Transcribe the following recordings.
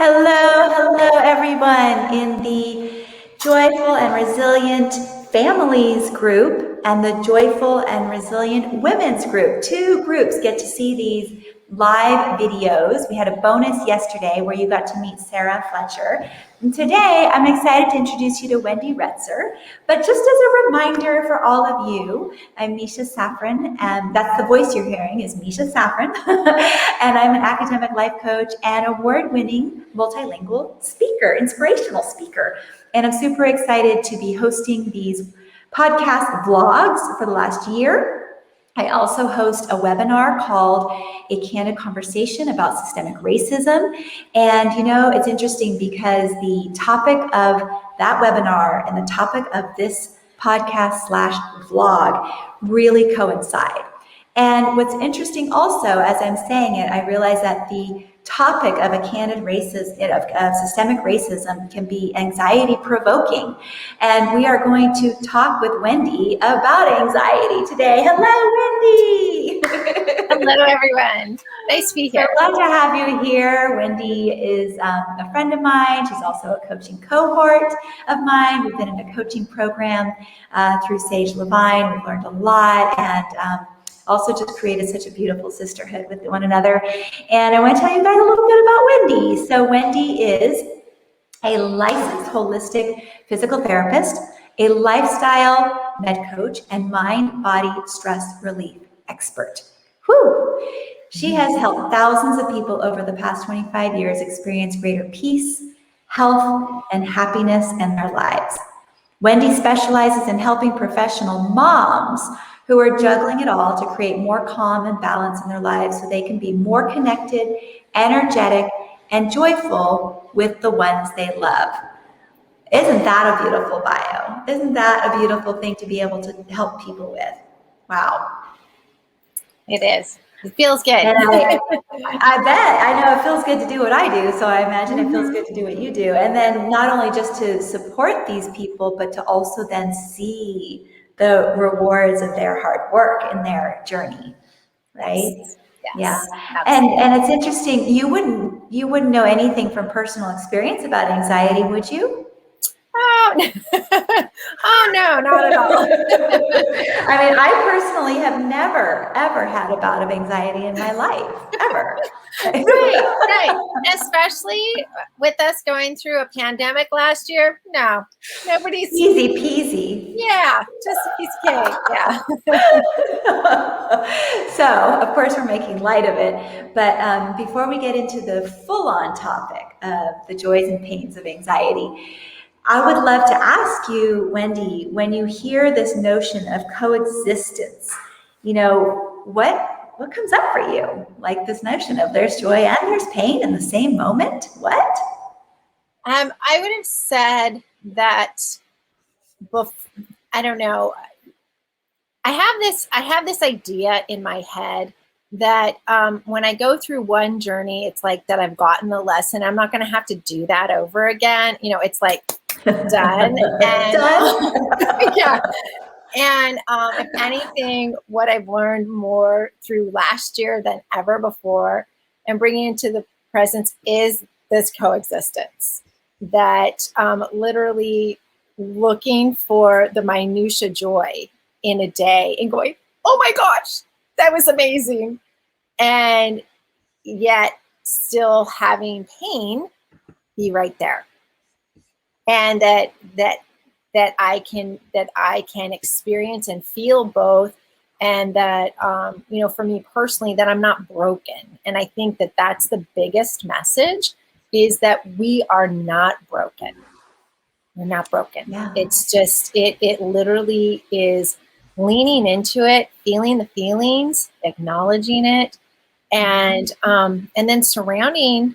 Hello, everyone in the Joyful and Resilient Families group and the Joyful and Resilient Women's group. Two groups get to see these live videos. We had a bonus yesterday where you got to meet Sarah Fletcher. And today, I'm excited to introduce you to Wendy Retzer. But just as a reminder for all of you, I'm Misha Safran, and that's the voice you're hearing is Misha Safran. And I'm an academic life coach and award-winning multilingual speaker, inspirational speaker. And I'm super excited to be hosting these podcast vlogs for the last year. I also host a webinar called A Candid Conversation about Systemic Racism. And it's interesting because the topic of that webinar and the topic of this podcast / vlog really coincide. And what's interesting also, as I'm saying it, I realize that the topic of a candid racism, of systemic racism, can be anxiety provoking. And we are going to talk with Wendy about anxiety today. Hello, Wendy. Hello, everyone. Nice to be here. So glad to have you here. Wendy is a friend of mine. She's also a coaching cohort of mine. We've been in a coaching program through Sage Levine. We've learned a lot, and also just created such a beautiful sisterhood with one another. And I want to tell you guys a little bit about Wendy. So Wendy is a licensed holistic physical therapist, a lifestyle med coach, and mind-body stress relief expert. Whew. She has helped thousands of people over the past 25 years experience greater peace, health, and happiness in their lives. Wendy specializes in helping professional moms who are juggling it all to create more calm and balance in their lives so they can be more connected, energetic, and joyful with the ones they love. Isn't that a beautiful bio? Isn't that a beautiful thing to be able to help people with? Wow. It is. It feels good. And I bet. I know it feels good to do what I do, so I imagine it feels good to do what you do. And then not only just to support these people, but to also then see the rewards of their hard work in their journey, right? Yes. Yeah. And it's interesting. You wouldn't know anything from personal experience about anxiety, would you? Oh, no, not at all. I mean, I personally have never, ever had a bout of anxiety in my life, ever. Right. Especially with us going through a pandemic last year. No, nobody's. Easy peasy. Yeah, just a piece of cake. Yeah. So, of course, we're making light of it. But before we get into the full-on topic of the joys and pains of anxiety, I would love to ask you, Wendy, when you hear this notion of coexistence, what comes up for you? Like this notion of there's joy and there's pain in the same moment? What? I would have said that I don't know. I have this idea in my head that when I go through one journey, it's like that I've gotten the lesson. I'm not going to have to do that over again. It's like done. And, yeah. And if anything, what I've learned more through last year than ever before and bringing into the present is this coexistence, that literally looking for the minutia joy in a day and going, oh my gosh, that was amazing. And yet still having pain be right there. And that I can experience and feel both. And that, for me personally, that I'm not broken. And I think that that's the biggest message, is that we are not broken. We're not broken. Yeah. It's just, it literally is leaning into it, feeling the feelings, acknowledging it, and then surrounding,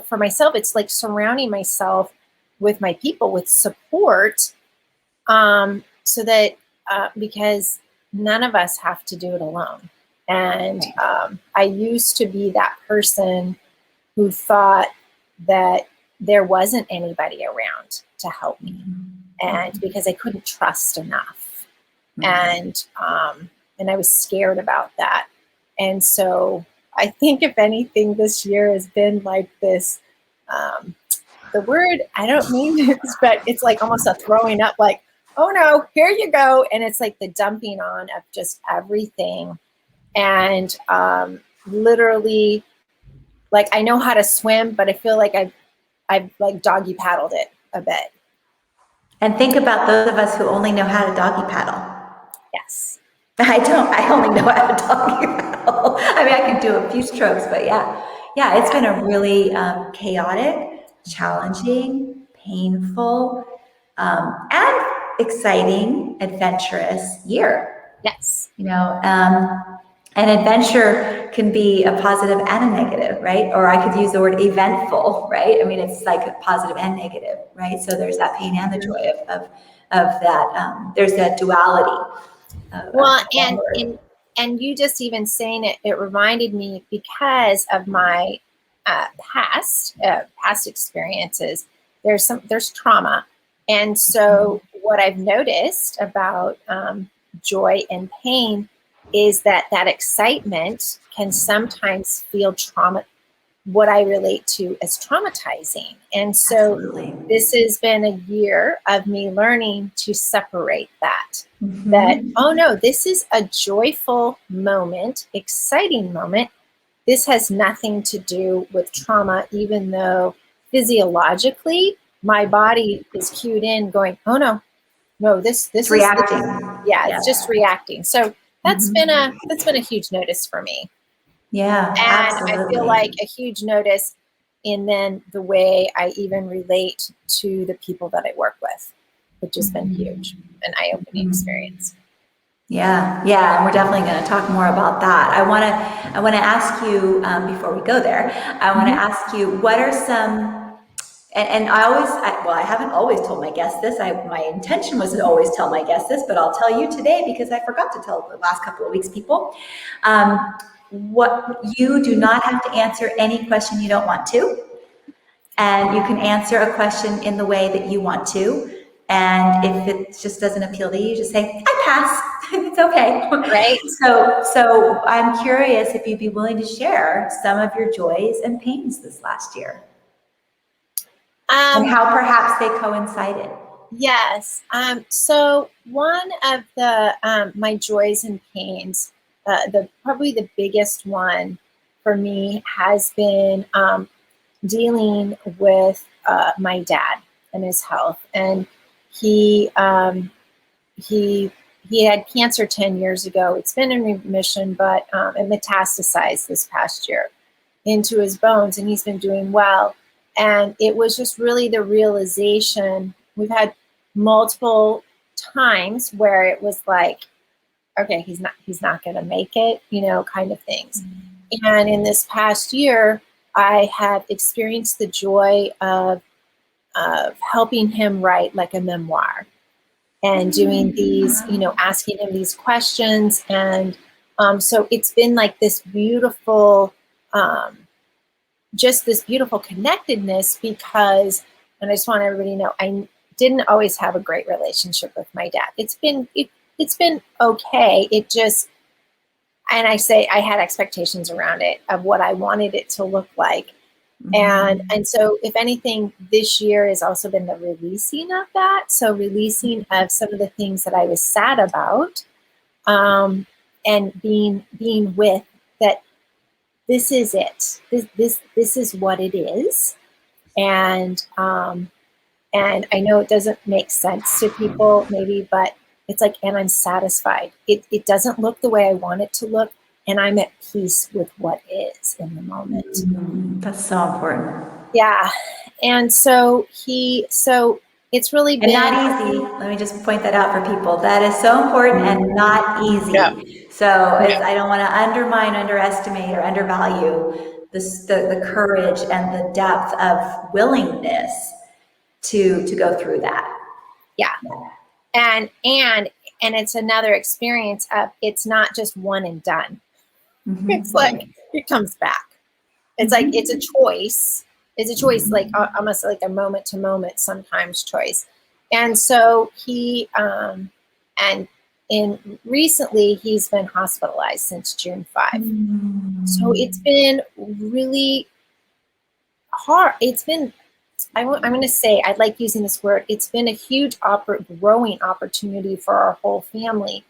for myself, it's like surrounding myself with my people, with support, so that, because none of us have to do it alone. And I used to be that person who thought that there wasn't anybody around to help me, and because I couldn't trust enough, and I was scared about that. And so I think, if anything, this year has been like this the word, I don't mean this, but it's like almost a throwing up, like, oh no, here you go. And it's like the dumping on of just everything. And literally, like, I know how to swim, but I feel like I've like doggy paddled it a bit. And think about those of us who only know how to doggy paddle. Yes. I don't. I only know how to doggy paddle. I mean, I can do a few strokes, but yeah, it's been a really chaotic, challenging, painful, and exciting, adventurous year. Yes. You know, an adventure can be a positive and a negative, right? Or I could use the word eventful, right? I mean, it's like a positive and negative, right? So there's that pain and the joy of that. There's that duality. Well, and you just even saying it, it reminded me, because of my past experiences. There's trauma, and so what I've noticed about joy and pain is that excitement can sometimes feel what I relate to as traumatizing. And so Absolutely. this has been a year of me learning to separate that. Mm-hmm. That, oh no, this is a joyful moment, exciting moment. This has nothing to do with trauma, even though physiologically my body is cued in going, oh no, this It's is reacting. it's just reacting. So that's been a huge notice for me. Yeah, And absolutely. I feel like a huge notice in then the way I even relate to the people that I work with, which has been huge, an eye-opening experience. Yeah, and we're definitely going to talk more about that. I want to ask you before we go there. I want to ask you, what are some, and I haven't always told my guests this. My intention was to always tell my guests this, but I'll tell you today because I forgot to tell the last couple of weeks, people. What you do not have to answer any question you don't want to, and you can answer a question in the way that you want to. And if it just doesn't appeal to you, just say, I pass. It's okay. Right. So I'm curious if you'd be willing to share some of your joys and pains this last year. And how perhaps they coincided. Yes. So one of the my joys and pains, probably the biggest one for me has been dealing with my dad and his health. And he had cancer 10 years ago. It's been in remission, but it metastasized this past year into his bones, and he's been doing well. And it was just really the realization. We've had multiple times where it was like, okay, he's not going to make it, kind of things. Mm-hmm. And in this past year, I have experienced the joy of helping him write like a memoir and doing these, asking him these questions. And so it's been like this beautiful, just this beautiful connectedness, because, and I just want everybody to know, I didn't always have a great relationship with my dad. It's been okay. It just, and I say I had expectations around it of what I wanted it to look like. Mm-hmm. And so if anything, this year has also been the releasing of that. So releasing of some of the things that I was sad about, and being with that. This is it. This is what it is. And I know it doesn't make sense to people maybe, but it's like, and I'm satisfied. It doesn't look the way I want it to look, and I'm at peace with what is in the moment. Mm-hmm. That's so important. Yeah. And so it's really been not easy. Let me just point that out for people. That is so important and not easy. Yeah. So I don't want to underestimate, or undervalue the courage and the depth of willingness to go through that. Yeah. And it's another experience of, it's not just one and done. Mm-hmm. It's like, it comes back. It's like, it's a choice. It's a choice, like almost like a moment to moment, sometimes choice. And so he, recently he's been hospitalized since June 5. So it's been really hard. It's been, I'm going to say, I like using this word, it's been a huge growing opportunity for our whole family,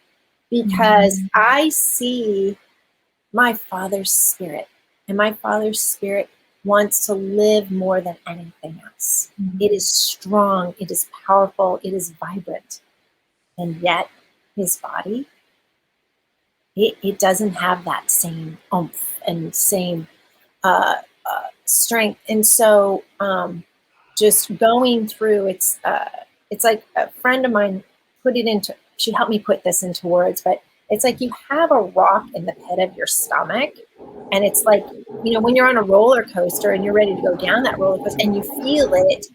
because I see my Father's Spirit, and my Father's Spirit wants to live more than anything else. It is strong, it is powerful, it is vibrant, and yet his body, it doesn't have that same oomph and same strength. And so just going through, it's like a friend of mine she helped me put this into words, but it's like you have a rock in the pit of your stomach, and it's like, when you're on a roller coaster and you're ready to go down that roller coaster and you feel it,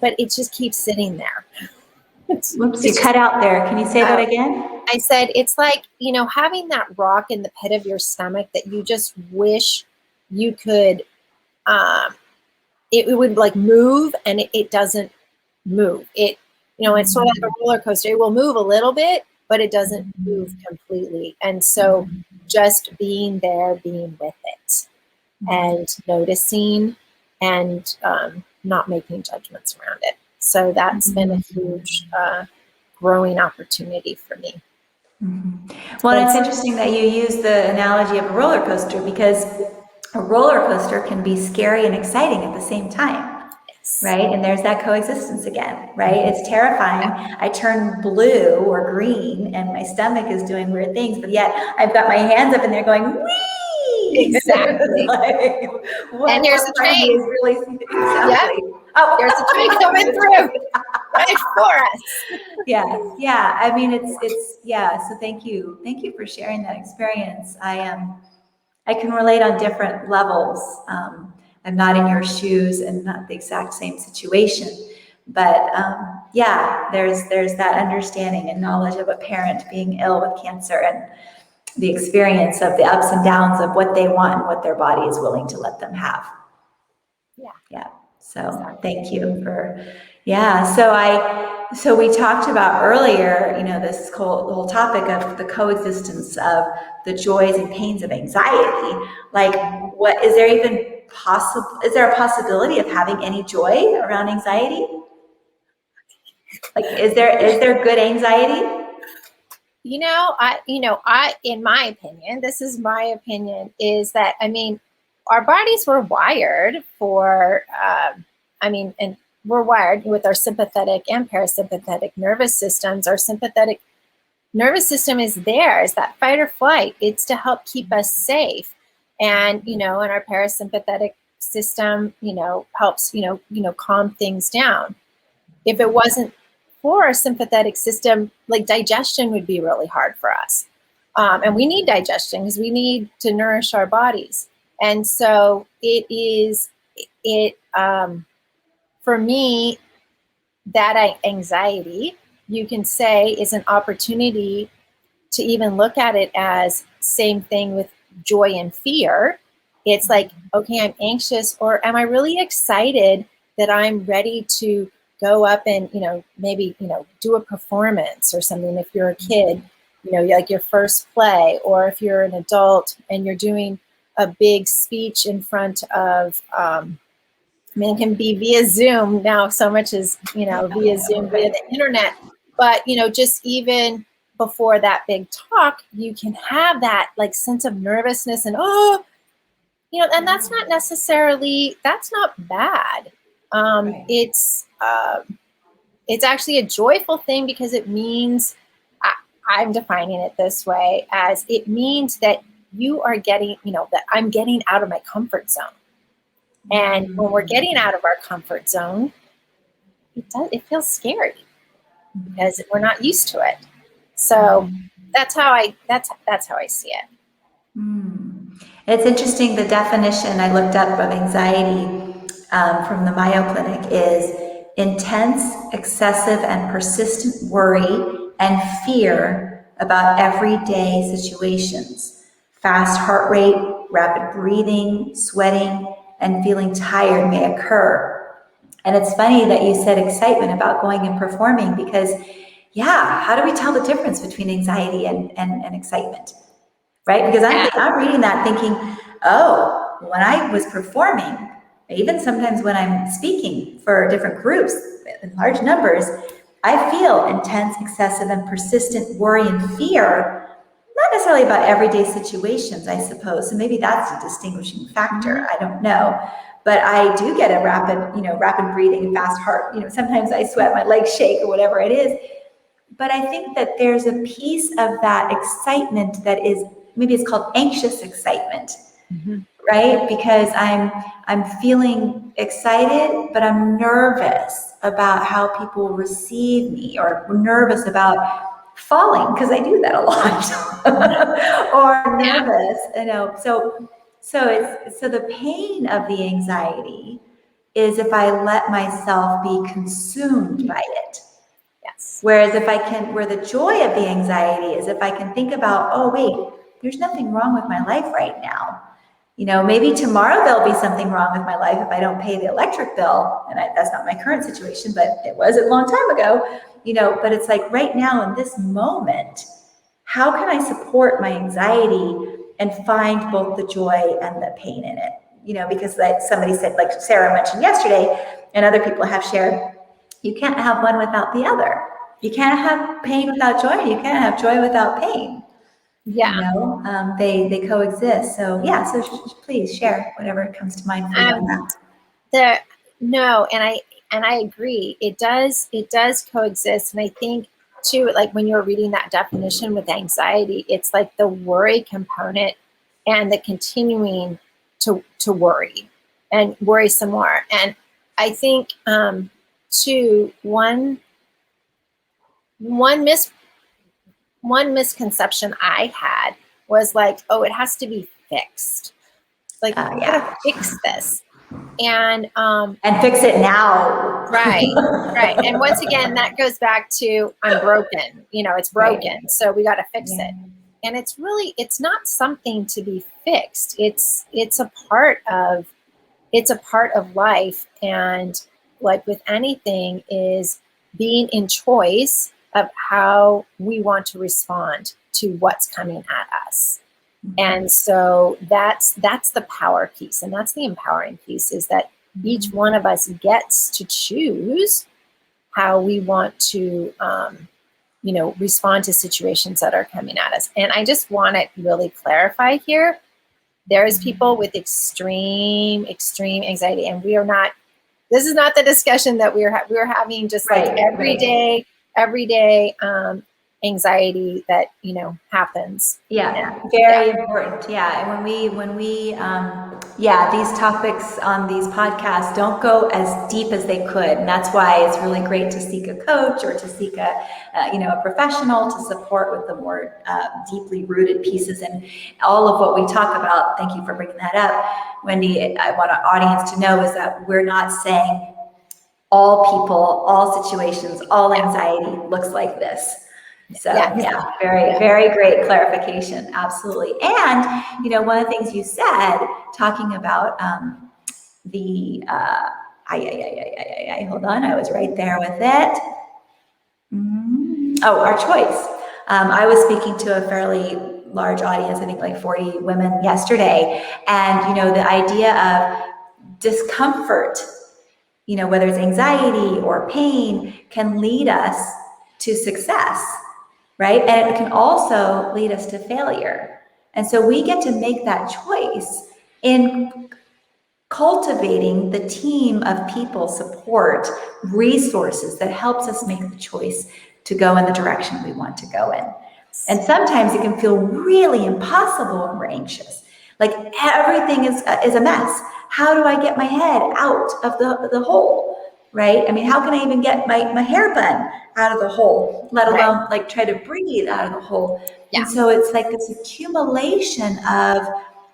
but it just keeps sitting there. Whoops, you cut out there. Can you say that again? I said, it's like, having that rock in the pit of your stomach that you just wish you could, it would like move, and it doesn't move. It's sort of like a roller coaster. It will move a little bit, but it doesn't move completely. And so just being there, being with it, and noticing, and not making judgments around it. So that's been a huge growing opportunity for me. Well, it's interesting that you use the analogy of a roller coaster, because a roller coaster can be scary and exciting at the same time, right? And there's that coexistence again, right? It's terrifying. I turn blue or green and my stomach is doing weird things, but yet I've got my hands up and they're going, whee! Exactly. And here's the train. Is really, exactly. Yep. Oh, there's a train coming through right for us. Yeah. I mean, it's so thank you for sharing that experience. I can relate on different levels. I'm not in your shoes and not the exact same situation, but there's that understanding and knowledge of a parent being ill with cancer, and the experience of the ups and downs of what they want and what their body is willing to let them have. Yeah. So thank you for, So we talked about earlier, this whole topic of the coexistence of the joys and pains of anxiety. Like, what is there even possible? Is there a possibility of having any joy around anxiety? Like, is there good anxiety? In my opinion, this is my opinion, is that, our bodies were wired for, and we're wired with our sympathetic and parasympathetic nervous systems. Our sympathetic nervous system is that fight or flight. It's to help keep us safe. And, and our parasympathetic system, helps, calm things down. If it wasn't for our sympathetic system, like digestion would be really hard for us. And we need digestion because we need to nourish our bodies. And so for me, that anxiety, you can say, is an opportunity to even look at it as same thing with joy and fear. It's like, okay, I'm anxious, or am I really excited that I'm ready to go up and, maybe, do a performance or something. If you're a kid, like your first play, or if you're an adult and you're doing a big speech in front of, it can be via Zoom now, so much as, via Zoom, via the internet. But, just even before that big talk, you can have that like sense of nervousness and, and that's not bad. It's actually a joyful thing, because it means, I'm defining it this way, as it means that you are getting, that I'm getting out of my comfort zone. And when we're getting out of our comfort zone, it feels scary because we're not used to it. So that's how I see it. It's interesting, the definition I looked up of anxiety from the Mayo Clinic is intense, excessive, and persistent worry and fear about everyday situations. Fast heart rate, rapid breathing, sweating, and feeling tired may occur. And it's funny that you said excitement about going and performing, because how do we tell the difference between anxiety and excitement? Right? Because I'm reading that thinking, when I was performing, even sometimes when I'm speaking for different groups in large numbers, I feel intense, excessive, and persistent worry and fear, not necessarily about everyday situations, I suppose. So maybe that's a distinguishing factor. I don't know. But I do get a rapid breathing, fast heart. Sometimes I sweat, my legs shake or whatever it is. But I think that there's a piece of that excitement that is, maybe it's called anxious excitement, right? Because I'm feeling excited, but I'm nervous about how people receive me, or nervous about falling, because I do that a lot, or nervous, so the pain of the anxiety is if I let myself be consumed by it. Yes. Whereas where the joy of the anxiety is if I can think about, oh, wait, there's nothing wrong with my life right now. Maybe tomorrow there'll be something wrong with my life if I don't pay the electric bill. And that's not my current situation, but it was a long time ago, but it's like right now in this moment, how can I support my anxiety and find both the joy and the pain in it? Because like somebody said, like Sarah mentioned yesterday, and other people have shared, you can't have one without the other. You can't have pain without joy. You can't have joy without pain. Yeah. They coexist. So yeah, so please share whatever comes to mind for you on that. And I agree. It does coexist. And I think too, like when you're reading that definition with anxiety, it's like the worry component and the continuing to worry and worry some more. And I think too, one misconception I had was like, oh, it has to be fixed. Like, you gotta fix this. And fix it now. Right. And once again, that goes back to I'm broken. It's broken. Right. So we got to fix it. And it's not something to be fixed. It's a part of life. And like with anything, is being in choice of how we want to respond to what's coming at us. And so that's the power piece, and that's the empowering piece, is that each one of us gets to choose how we want to, respond to situations that are coming at us. And I just want to really clarify here, there's people with extreme anxiety, and this is not the discussion that we're having, just like everyday anxiety that happens. Very important. And when we these topics on these podcasts don't go as deep as they could, and that's why it's really great to seek a coach or to seek a professional to support with the more deeply rooted pieces and all of what we talk about. Thank you for bringing that up, Wendy. I want our audience to know is that we're not saying all people, all situations, all anxiety looks like this. So very, very great clarification. Absolutely. And, one of the things you said, talking about hold on, I was right there with it. Oh, our choice. I was speaking to a fairly large audience, I think like 40 women yesterday. And, the idea of discomfort, whether it's anxiety or pain, can lead us to success. Right? And it can also lead us to failure. And so we get to make that choice in cultivating the team of people, support, resources that helps us make the choice to go in the direction we want to go in. And sometimes it can feel really impossible when we're anxious. Like everything is a mess. How do I get my head out of the hole? Right? I mean, how can I even get my hair bun out of the hole, let alone like try to breathe out of the hole? And so it's like this accumulation of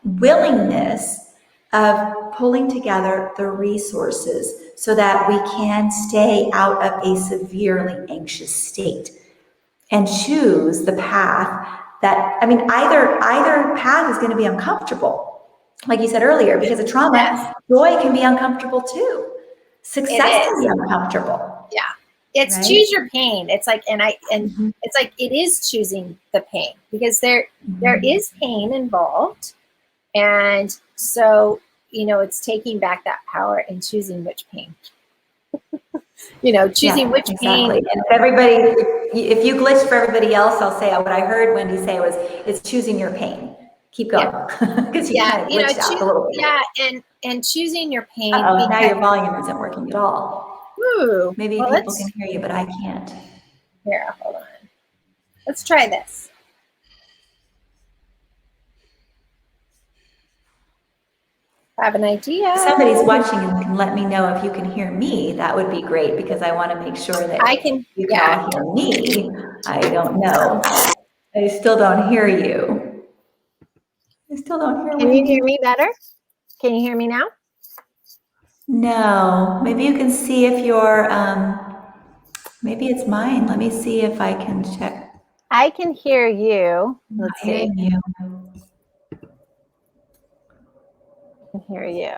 willingness of pulling together the resources so that we can stay out of a severely anxious state and choose the path that, either path is going to be uncomfortable. Like you said earlier, because of trauma, joy can be uncomfortable too. Success can be uncomfortable. It's choose your pain. It's like, it's like, it is choosing the pain, because there is pain involved. And so, it's taking back that power and choosing which pain. Choosing which pain. And if you glitched for everybody else, I'll say what I heard Wendy say was, it's choosing your pain. Keep going. Because you kind of glitched out a little bit. Yeah, and choosing your pain. Now your volume isn't working at all. Ooh, Maybe people can hear you, but I can't. Here, hold on. Let's try this. I have an idea. If somebody's watching and can let me know if you can hear me, that would be great, because I want to make sure that you can all hear me. I don't know. I still don't hear you. I still don't hear you. Can you hear me better? Can you hear me now? No. Maybe you can see if you're, maybe it's mine. Let me see if I can check. I can hear you. Let's see. You. I can hear you.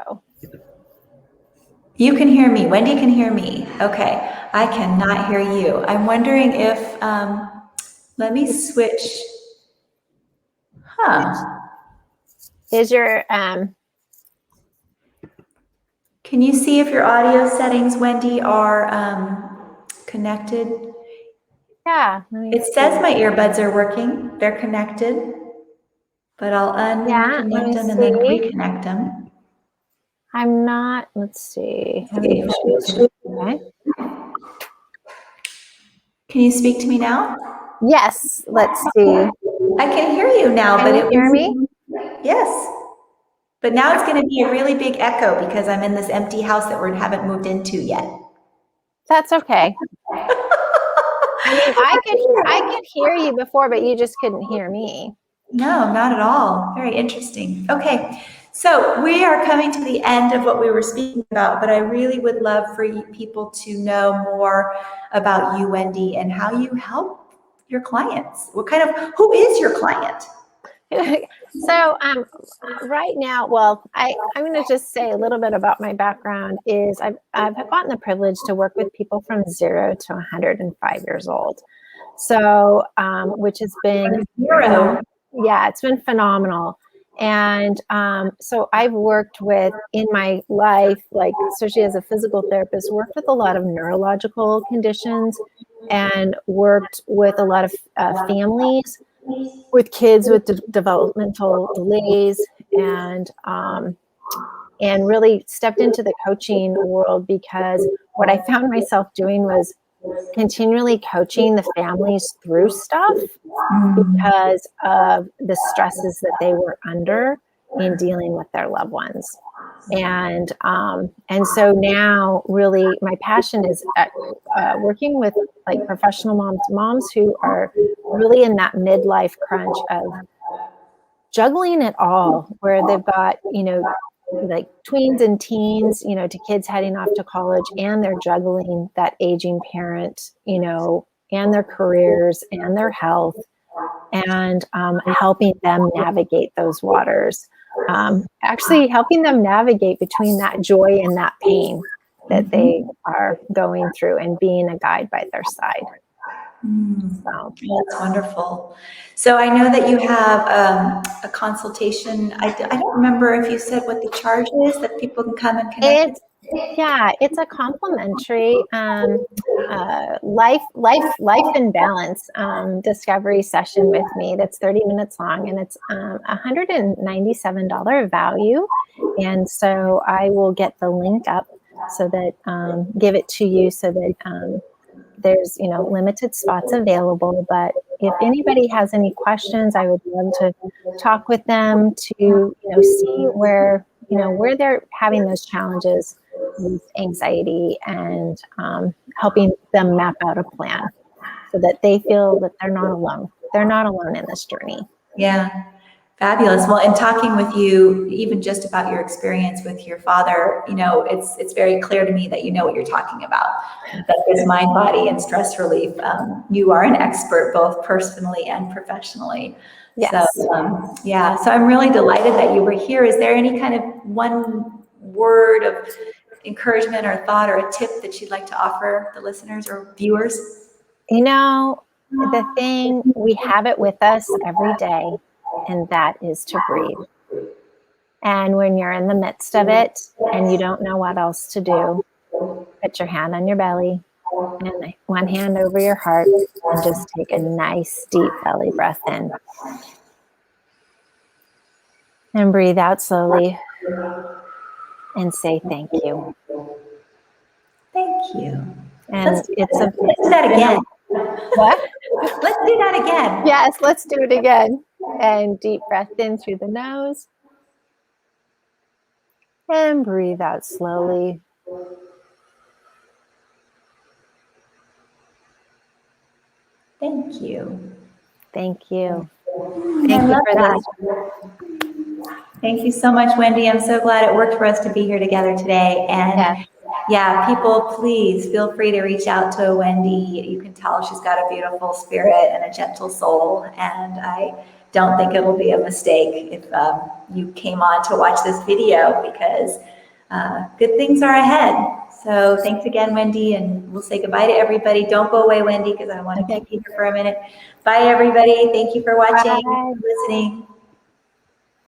You can hear me. Wendy can hear me. Okay. I cannot hear you. I'm wondering if, let me switch. Is your, can you see if your audio settings, Wendy, are connected? Yeah. It says my earbuds are working. They're connected. But I'll unconnect them and then reconnect them. I'm not, let's see. Okay. Can you speak to me now? Yes, let's see. I can hear you now, but you hear me? Yes. But now it's going to be a really big echo because I'm in this empty house that we haven't moved into yet. That's okay. I mean, I could hear you before, but you just couldn't hear me. No, not at all. Very interesting. Okay. So we are coming to the end of what we were speaking about, but I really would love for people to know more about you, Wendy, and how you help your clients. Who is your client? So right now, well, I'm going to just say a little bit about my background. Is I've gotten the privilege to work with people from 0 to 105 years old. So which has been it's been phenomenal. And so I've worked with, in my life, especially as a physical therapist, worked with a lot of neurological conditions and worked with a lot of families with kids with developmental delays, and really stepped into the coaching world because what I found myself doing was continually coaching the families through stuff because of the stresses that they were under in dealing with their loved ones. And so now really my passion is at, working with professional moms who are really in that midlife crunch of juggling it all, where they've got, tweens and teens, to kids heading off to college, and they're juggling that aging parent, and their careers and their health, and helping them navigate those waters. Actually helping them navigate between that joy and that pain that they are going through, and being a guide by their side. So that's wonderful. So I know that you have a consultation. I don't remember if you said what the charge is that people can come and connect. It's a complimentary life and balance discovery session with me that's 30 minutes long, and it's $197 value. And so I will get the link up so that give it to you so that there's limited spots available. But if anybody has any questions, I would love to talk with them to see where they're having those challenges with anxiety, and helping them map out a plan so that they feel that they're not alone. They're not alone in this journey. Yeah. Fabulous. Well, in talking with you, even just about your experience with your father, it's very clear to me that you know what you're talking about. That this mind, body, and stress relief, you are an expert both personally and professionally. Yes. So, so I'm really delighted that you were here. Is there any kind of one word of encouragement or thought or a tip that you'd like to offer the listeners or viewers? The thing, we have it with us every day, and that is to breathe. And when you're in the midst of it and you don't know what else to do, put your hand on your belly and one hand over your heart and just take a nice deep belly breath in. And breathe out slowly and say thank you. Thank you. And Let's do that again. What? Let's do that again. Yes, let's do it again. And deep breath in through the nose. And breathe out slowly. Thank you. Thank you. I Thank you love for that. this. Thank you so much, Wendy. I'm so glad it worked for us to be here together today. And yeah, people, please feel free to reach out to Wendy. You can tell she's got a beautiful spirit and a gentle soul. And I don't think it will be a mistake if you came on to watch this video, because good things are ahead. So thanks again, Wendy, and we'll say goodbye to everybody. Don't go away, Wendy, because I want to keep you here for a minute. Bye, everybody. Thank you for watching, Bye. listening.